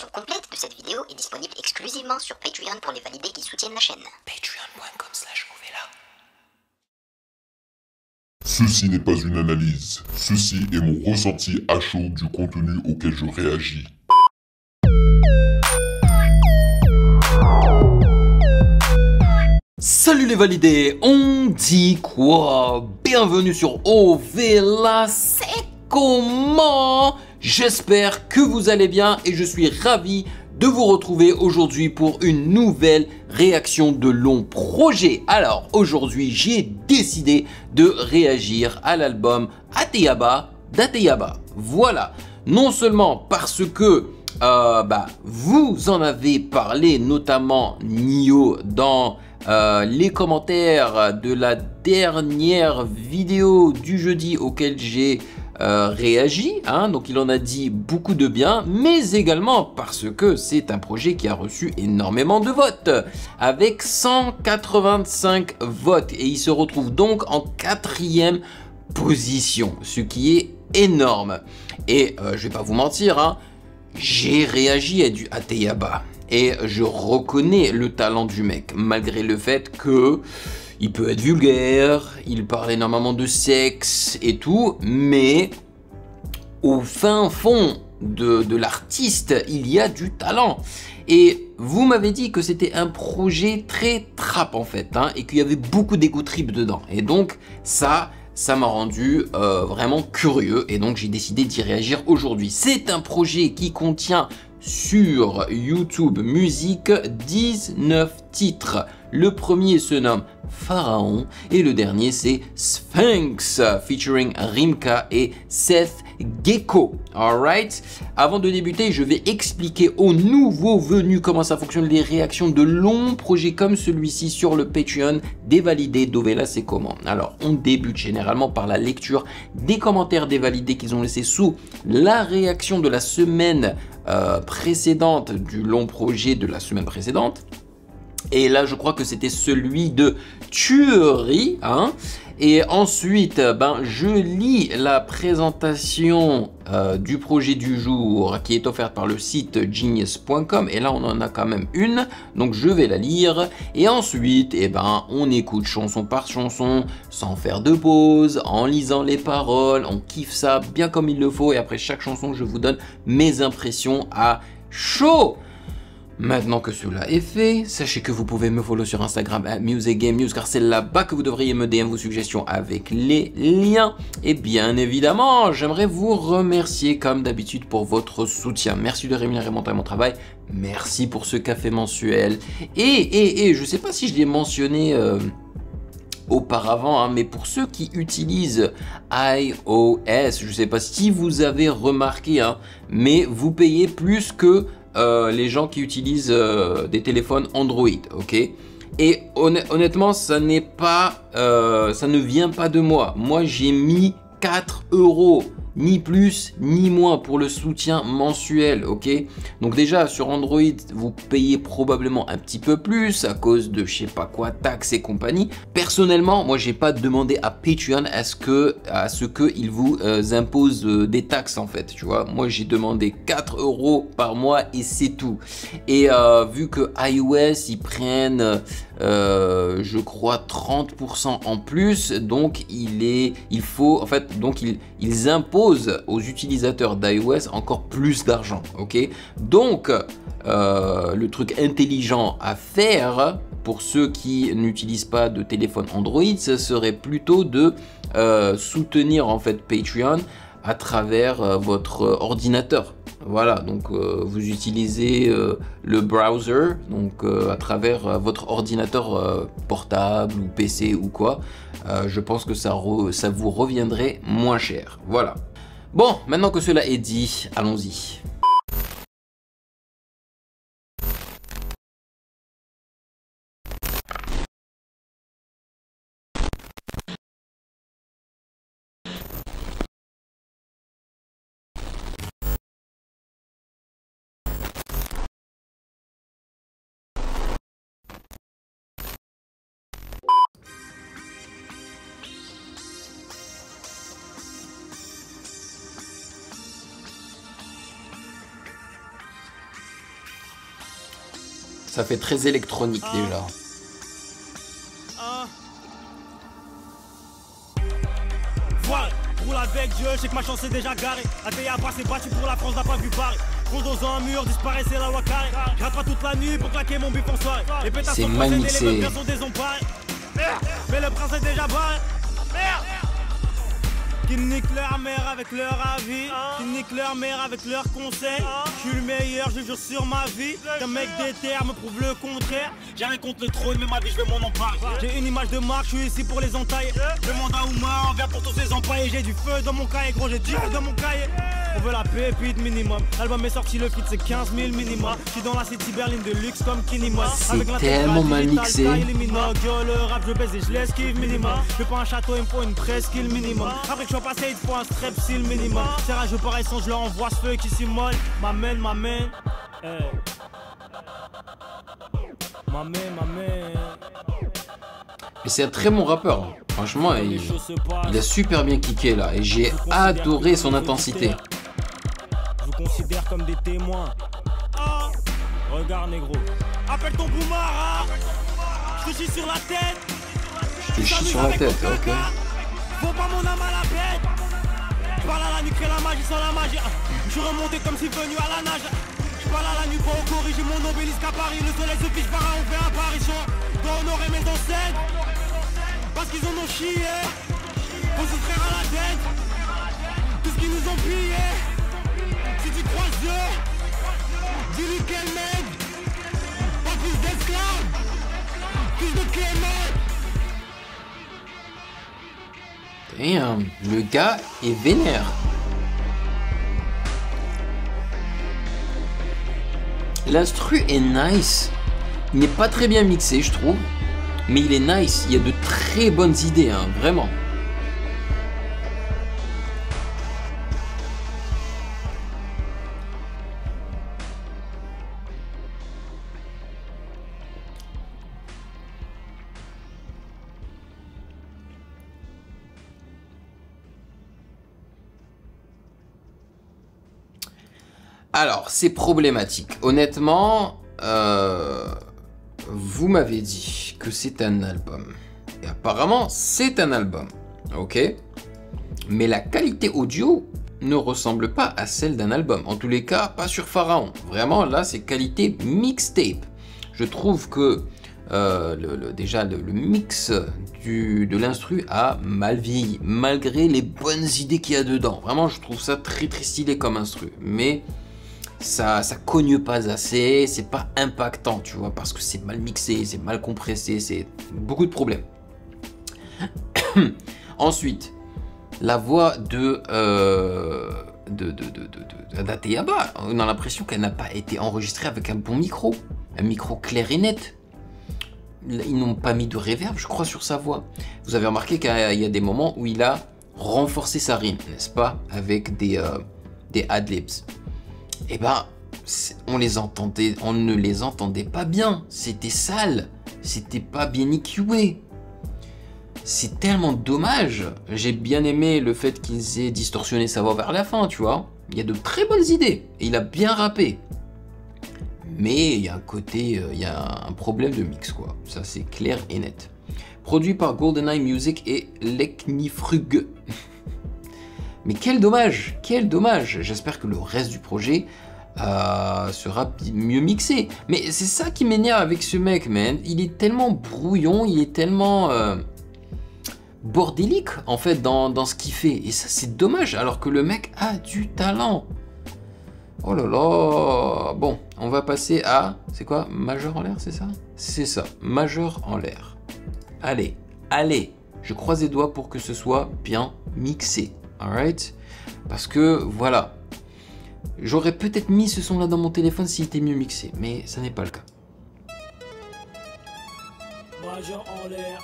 version complète de cette vidéo est disponible exclusivement sur Patreon pour les validés qui soutiennent la chaîne. Patreon.com/Ovela. Ceci n'est pas une analyse, ceci est mon ressenti à chaud du contenu auquel je réagis. Salut les validés, on dit quoi? Bienvenue sur Ovela, c'est comment? J'espère que vous allez bien et je suis ravi de vous retrouver aujourd'hui pour une nouvelle réaction de long projet. Alors aujourd'hui j'ai décidé de réagir à l'album Ateyaba d'Ateyaba. Voilà, non seulement parce que vous en avez parlé, notamment Nio, dans les commentaires de la dernière vidéo du jeudi auquel j'ai réagi, donc il en a dit beaucoup de bien, mais également parce que c'est un projet qui a reçu énormément de votes, avec 185 votes, et il se retrouve donc en 4e position, ce qui est énorme. Et je vais pas vous mentir, j'ai réagi à du Ateyaba. Et je reconnais le talent du mec, malgré le fait que il peut être vulgaire, il parle énormément de sexe et tout, mais au fin fond de l'artiste, il y a du talent. Et vous m'avez dit que c'était un projet très trap en fait, et qu'il y avait beaucoup d'ego trip dedans. Et donc ça m'a rendu vraiment curieux, et donc j'ai décidé d'y réagir aujourd'hui. C'est un projet qui contient sur YouTube Music 19 titres. Le premier se nomme Pharaon et le dernier c'est Sphinx featuring Rimka et Seth Gecko. Alright. Avant de débuter, je vais expliquer aux nouveaux venus comment ça fonctionne les réactions de longs projets comme celui-ci sur le Patreon des validés d'Ovela. C'est comment? Alors, on débute généralement par la lecture des commentaires des validés qu'ils ont laissés sous la réaction de la semaine précédente, du long projet de la semaine précédente. Et là, je crois que c'était celui de Tuerie, Et ensuite, je lis la présentation du projet du jour qui est offerte par le site genius.com. Et là, on en a quand même une. Donc, je vais la lire. Et ensuite, on écoute chanson par chanson, sans faire de pause, en lisant les paroles. On kiffe ça bien comme il le faut. Et après chaque chanson, je vous donne mes impressions à chaud. Maintenant que cela est fait, sachez que vous pouvez me follow sur Instagram @musicgamenews, car c'est là-bas que vous devriez me DM vos suggestions avec les liens. Et bien évidemment, j'aimerais vous remercier comme d'habitude pour votre soutien. Merci de rémunérer mon temps et mon travail. Merci pour ce café mensuel. Et je sais pas si je l'ai mentionné auparavant, mais pour ceux qui utilisent iOS, je sais pas si vous avez remarqué, mais vous payez plus que les gens qui utilisent des téléphones Android, ok? Et honnêtement, ça n'est pas, ça ne vient pas de moi. Moi, j'ai mis 4 €, ni plus ni moins, pour le soutien mensuel, ok? Donc déjà sur Android, vous payez probablement un petit peu plus à cause de je sais pas quoi, taxes et compagnie. Personnellement, moi j'ai pas demandé à Patreon à ce que il vous impose des taxes en fait, tu vois. Moi j'ai demandé 4 € par mois et c'est tout. Et vu que iOS ils prennent je crois 30% en plus, donc ils imposent aux utilisateurs d'iOS encore plus d'argent, ok? Donc le truc intelligent à faire pour ceux qui n'utilisent pas de téléphone Android, ce serait plutôt de soutenir en fait Patreon à travers votre ordinateur. Voilà, donc vous utilisez le browser, donc à travers votre ordinateur portable ou PC ou quoi. Je pense que ça vous reviendrait moins cher. Voilà. Bon, maintenant que cela est dit, allons-y. Ça fait très électronique déjà. Voilà, roule avec Dieu, je sais que ma chance est déjà garée. ATA pas s'est battu pour la France, n'a pas vu pareil. Fonce dans un mur, disparaissait la loi carré. Gratte pas toute la nuit pour claquer mon bif en soirée. Les pétasses sont mal procédés, mixé. les meufs sont désemparés. Merde, mais le prince est déjà barré. Merde. Qui niquent leur mère avec leur avis, qui niquent leur mère avec leurs conseils. Je suis le meilleur, je jure sur ma vie. Qu'un mec déter me prouve le contraire. J'ai rien contre le trône, mais ma vie je vais m'en emparer. J'ai une image de marque, je suis ici pour les entailler. Le mandat Oumar, on vient pour tous ces empaillés. J'ai du feu dans mon cahier, gros, j'ai du feu dans mon cahier. On veut la pépite minimum. L'album est sorti, le feat c'est 15 000 minimum. Je suis dans la city berline de luxe comme Kinimon. C'est tellement mal mixé. Le rap, je baise et je l'esquive minimum. Je veux pas un château, il me faut une presqu'île minimum. Après que je sois passé, il te faut un strepsil minimum. C'est rageux par essence, je leur envoie ce feu qui s'immole. M'amène. Hey. M'amène. Mais c'est un très bon rappeur. Hein. Franchement, il a super bien kické là. Et j'ai adoré son intensité. Je vous considère comme des témoins. Ah, regarde négro. Appelle ton boumara. Je te chie sur la tête. Je te chie sur la tête, ok. Faut pas mon âme à la bête. Je parle à la nuit, crée la magie sans la magie. Je suis remonté comme si venu à la nage. Je parle à la nuit pour corriger mon obélisque à Paris. Le soleil se fiche par un, on fait apparition. Dois honorer mes ancêtres. Parce qu'ils en ont chié. Faut se traire à la tête. Tout ce qu'ils nous ont pillé. Si tu croises Dieu, dis-lui quel mec. Pas plus d'esclaves, plus de Clément. Damn, le gars est vénère. L'instru est nice. Il n'est pas très bien mixé, je trouve. Mais il est nice. Il y a de très bonnes idées, hein, vraiment. Alors, c'est problématique. Honnêtement, vous m'avez dit que c'est un album. Et apparemment, c'est un album. Ok? Mais la qualité audio ne ressemble pas à celle d'un album. En tous les cas, pas sur Pharaon. Vraiment, là, c'est qualité mixtape. Je trouve que déjà le mix de l'instru a mal vieilli, malgré les bonnes idées qu'il y a dedans. Vraiment, je trouve ça très très stylé comme instru. Mais ça cogne pas assez, c'est pas impactant, tu vois, parce que c'est mal mixé, c'est mal compressé, c'est beaucoup de problèmes. Ensuite, la voix d'Ateyaba, on a l'impression qu'elle n'a pas été enregistrée avec un bon micro, un micro clair et net. Ils n'ont pas mis de reverb, je crois, sur sa voix. Vous avez remarqué qu'il y a des moments où il a renforcé sa rime, n'est-ce pas, avec des ad-libs. Eh ben, on ne les entendait pas bien. C'était sale, c'était pas bien EQé. C'est tellement dommage. J'ai bien aimé le fait qu'ils aient distorsionné sa voix vers la fin, tu vois. Il y a de très bonnes idées et il a bien rappé. Mais il y a un côté, il y a un problème de mix, quoi. Ça, c'est clair et net. Produit par GoldenEye Music et Leknifrug. Mais quel dommage, quel dommage. J'espère que le reste du projet sera mieux mixé. Mais c'est ça qui m'énerve avec ce mec, man. Il est tellement brouillon, il est tellement bordélique, en fait, dans ce qu'il fait. Et ça, c'est dommage, alors que le mec a du talent. Oh là là. Bon, on va passer à... C'est quoi? Majeur en l'air, c'est ça? C'est ça, majeur en l'air. Allez, allez. Je croise les doigts pour que ce soit bien mixé. Alright? Parce que, voilà. J'aurais peut-être mis ce son-là dans mon téléphone s'il était mieux mixé. Mais ça n'est pas le cas. Majeur en l'air.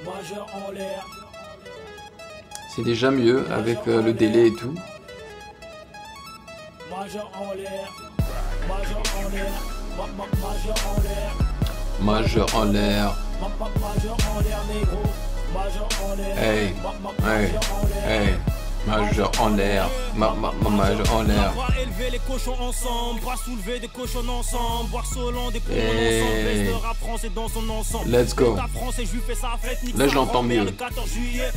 Majeur en l'air. C'est déjà mieux avec le délai et tout. Majeur en l'air. Majeur en l'air. Majeur en l'air. Majeur en l'air. Majeur en l'air, négro. Majeur en l'air. Hey, hey, hey. Majeur en l'air. Majeur en l'air. Élever les cochons ensemble, pas soulever des cochons ensemble, boire Solon, des cochons ensemble, baisse le rap français dans son ensemble. Let's go. La France et juif et sa fête, là je l'entends mieux. Le 14 juillet.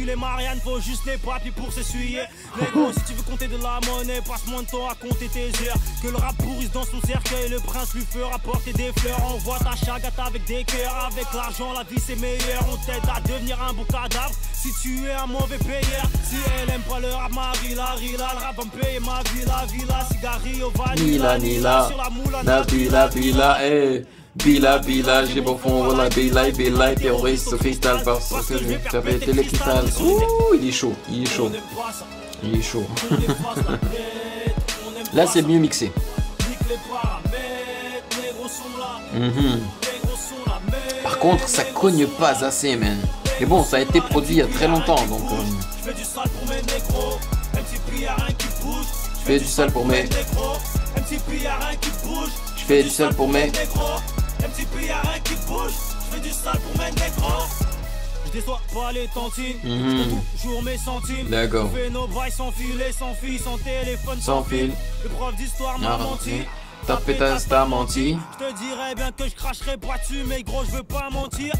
Les Marianne, faut juste les papiers pour s'essuyer. Négro, si tu veux compter de la monnaie, passe moins de temps à compter tes heures. Que le rap pourrisse dans son cercueil, le prince lui fera porter des fleurs. Envoie ta chagate avec des cœurs, avec l'argent la vie c'est meilleur. On t'aide à devenir un beau cadavre si tu es un mauvais payeur. Si elle aime pas le rap, Marila, Rila, le rap va me payer ma villa, cigarillo, vanilla, Nila, sur la moula, Bila, eh. Bila, j'ai beau fond, voilà, Bila, terroriste, freestyle, parce que je vais péter les cristals. Ouh, il est chaud. Là, c'est mieux mixé. Par contre, ça cogne pas assez, man. Mais bon, ça a été produit il y a très longtemps, donc... Je fais du sale pour mes négros. Je fais du sale pour mes... Je fais du sale pour mes... Je déçois pas les tantines, je toujours mes centimes. D'accord. Je fais nos bails sans filet, sans fil, sans téléphone, sans fil. Le prof d'histoire m'a menti. Ta pétasse t'a menti. Je te dirais bien que je cracherai pas dessus, mais gros je veux pas mentir.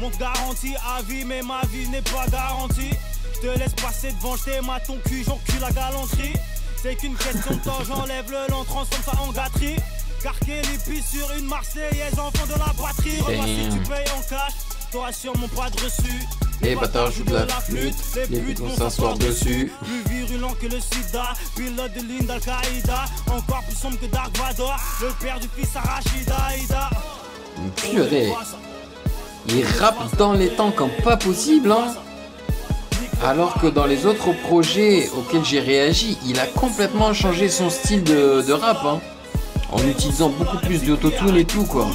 Mon garantie à vie, mais ma vie n'est pas garantie. Je te laisse passer devant, je t'aime ton cul, j'encule la galanterie. C'est qu'une question de temps, j'enlève le lent, transforme ça en gâterie. Carquer l'épice sur une Marseillaise, enfant de la patrie. Revois si tu payes en cash, t'auras sûrement pas de reçu. Les bâtards jouent de la flûte, les putes vont s'asseoir dessus. Plus virulent que le sida, pilote de ligne d'Al-Qaïda. Encore plus sombre que Dark Vador, le père du fils Arachida. Purée, il rappe dans les temps comme pas possible, hein. Alors que dans les autres projets auxquels j'ai réagi, il a complètement changé son style de rap, hein. En utilisant beaucoup plus d'autotune et tout, quoi.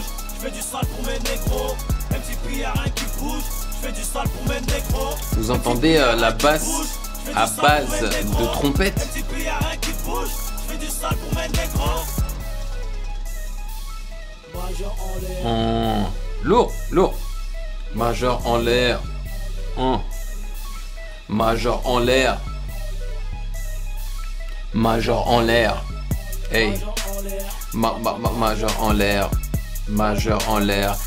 Vous entendez la basse à base de trompette. Lourd. Major en l'air. Major en l'air. Major en l'air. Hey. Major en l'air. Major en l'air.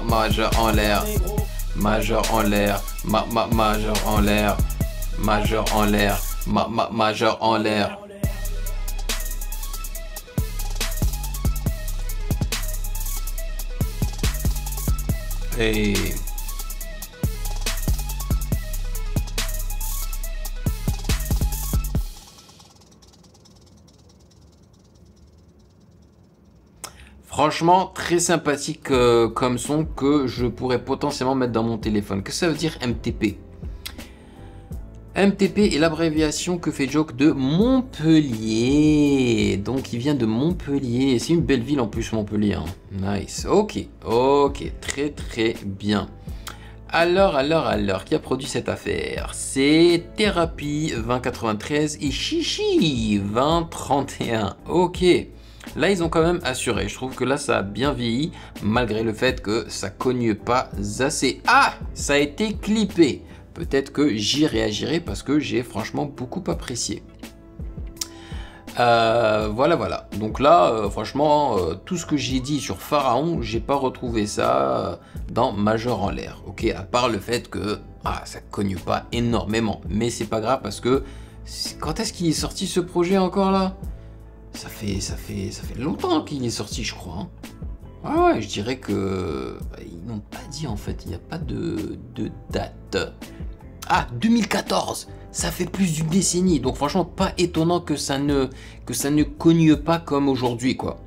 Major en l'air. Major en l'air. Major en l'air. Major en l'air. Major en l'air. Hey. Franchement, très sympathique comme son que je pourrais potentiellement mettre dans mon téléphone. Qu'est-ce que ça veut dire MTP? MTP est l'abréviation que fait Joke de Montpellier. Donc il vient de Montpellier. C'est une belle ville en plus, Montpellier. Hein. Nice. Ok, très bien. Alors, qui a produit cette affaire? C'est Thérapie 2093 et Chichi 2031. Ok. Là, ils ont quand même assuré. Je trouve que là, ça a bien vieilli, malgré le fait que ça cogne pas assez. Ah, ça a été clippé. Peut-être que j'y réagirai parce que j'ai franchement beaucoup apprécié. Voilà. Donc là, franchement, tout ce que j'ai dit sur Pharaon, j'ai pas retrouvé ça dans Major en l'air. Ok, à part le fait que ça cogne pas énormément. Mais c'est pas grave parce que quand est-ce qu'il est sorti ce projet encore là? Ça fait longtemps qu'il est sorti, je crois. Hein. Ouais, je dirais que ils n'ont pas dit en fait, il n'y a pas de date. Ah, 2014, ça fait plus d'une décennie, donc franchement pas étonnant que ça ne cogne pas comme aujourd'hui, quoi.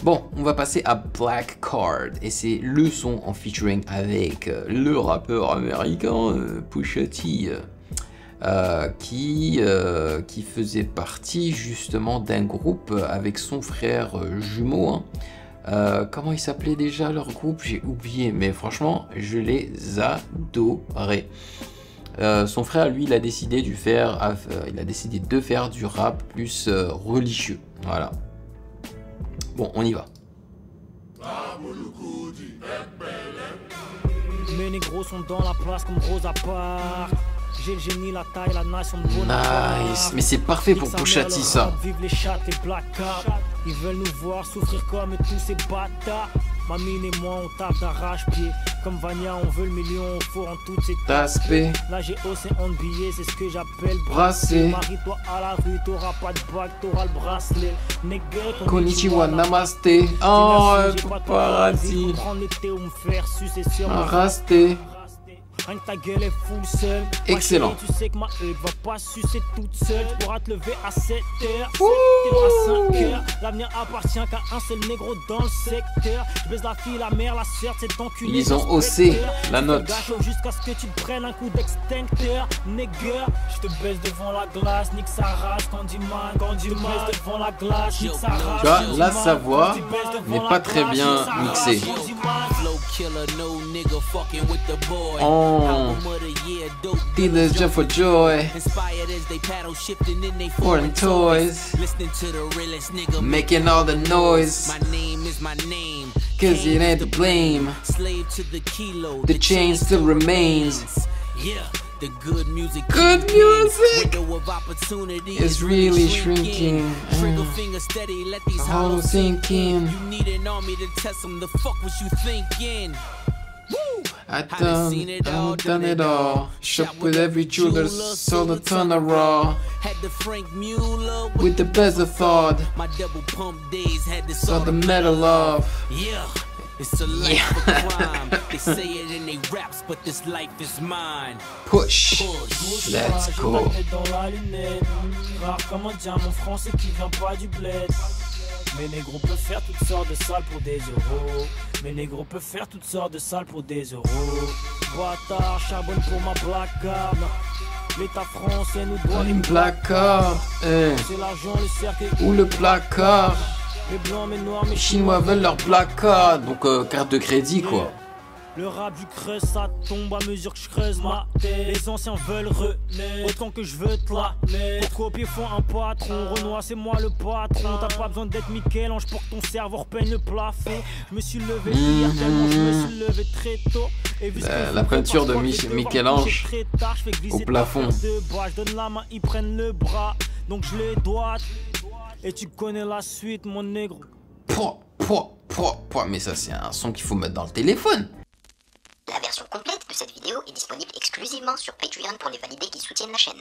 Bon, on va passer à Black Card et c'est le son en featuring avec le rappeur américain Pusha T. Qui faisait partie justement d'un groupe avec son frère jumeau. Hein. Comment il s'appelait déjà leur groupe? J'ai oublié, mais franchement, je les adorais. Son frère, lui, il a décidé de faire du rap plus religieux. Voilà. Bon, on y va. Mes négros sont dans la place comme Rosa Parks. J'ai le génie, la taille, la nation de Bonaparte. Nice. Mais c'est parfait pour Pusha T, ça. Vive les chats et placards. Ils veulent nous voir souffrir comme tous ces bâtards. Ma mine et moi on tape d'arrache-pied. Comme Vania on veut le million, on faut en toutes ces Taspé. Là j'ai océan de billets, c'est ce que j'appelle Brassé. Marie-toi à la rue, t'auras pas de bague, t'auras le bracelet. Nigga, Konnichiwa, namasté. Oh, paparazzi. Prendre le thé ou me faire sucer sur ma Rasté. Rien que ta gueule est full seule. Excellent. Ma chérie, tu sais que ma hutte va pas sucer toute seule. Tu pourras te lever à 7h, 7h à 5h. L'avenir appartient qu'à un seul négro dans le secteur. Je baise la fille, la mère, la sœur, c'est enculé. Ils ont haussé la note. Jusqu'à ce que tu te prennes un coup d'extincteur. Nigga, je te baisse devant la glace, nique sa race. Candyman, quand tu baisses devant la glace, nique sa race. Tu vois, là sa voix n'est pas très bien mixée. Oh, dealers just for joy, foreign toys, making all the noise, cause it ain't to blame, the chain still remains. The good music is really shrinking. Trigger finger steady, let these Hollow hollows sink in. sinking. You need an army to test them. The fuck was you thinking? I've done it all. Shop with every jeweler, sold a ton of raw. Had the Frank Mueller With the best of thought, my double pump days had the saw the metal off. Yeah, it's a life of crime. They say it in they raps, but this life is mine. Push, let's go. Dans la lunette. Rare comme un diamant français qui vient pas du bled. Mes négros peuvent faire toutes sortes de salles pour des euros. Mes négros peuvent faire toutes sortes de salles pour des euros. Bâtard, charbonne pour ma placard. L'État français nous doit Une placard, C'est l'argent, le cercle ou le placard. Les blancs, mes noirs, mes Les Chinois veulent leur placard, donc carte de crédit quoi. Le rap du creuse, ça tombe à mesure que je creuse ma tête. Les anciens veulent renaître, autant que je veux te la mettre. Pour copier font un patron, Renoir c'est moi le patron. T'as pas besoin d'être Michel-Ange pour que ton cerveau repeigne le plafond. Je me suis levé hier tellement je me suis levé très tôt. Et vu La peinture de Michel-Ange au plafond. Je donne la main, ils prennent le bras, donc je les dois. Et tu connais la suite mon négro. Mais ça c'est un son qu'il faut mettre dans le téléphone. La version complète de cette vidéo est disponible exclusivement sur Patreon pour les validés qui soutiennent la chaîne.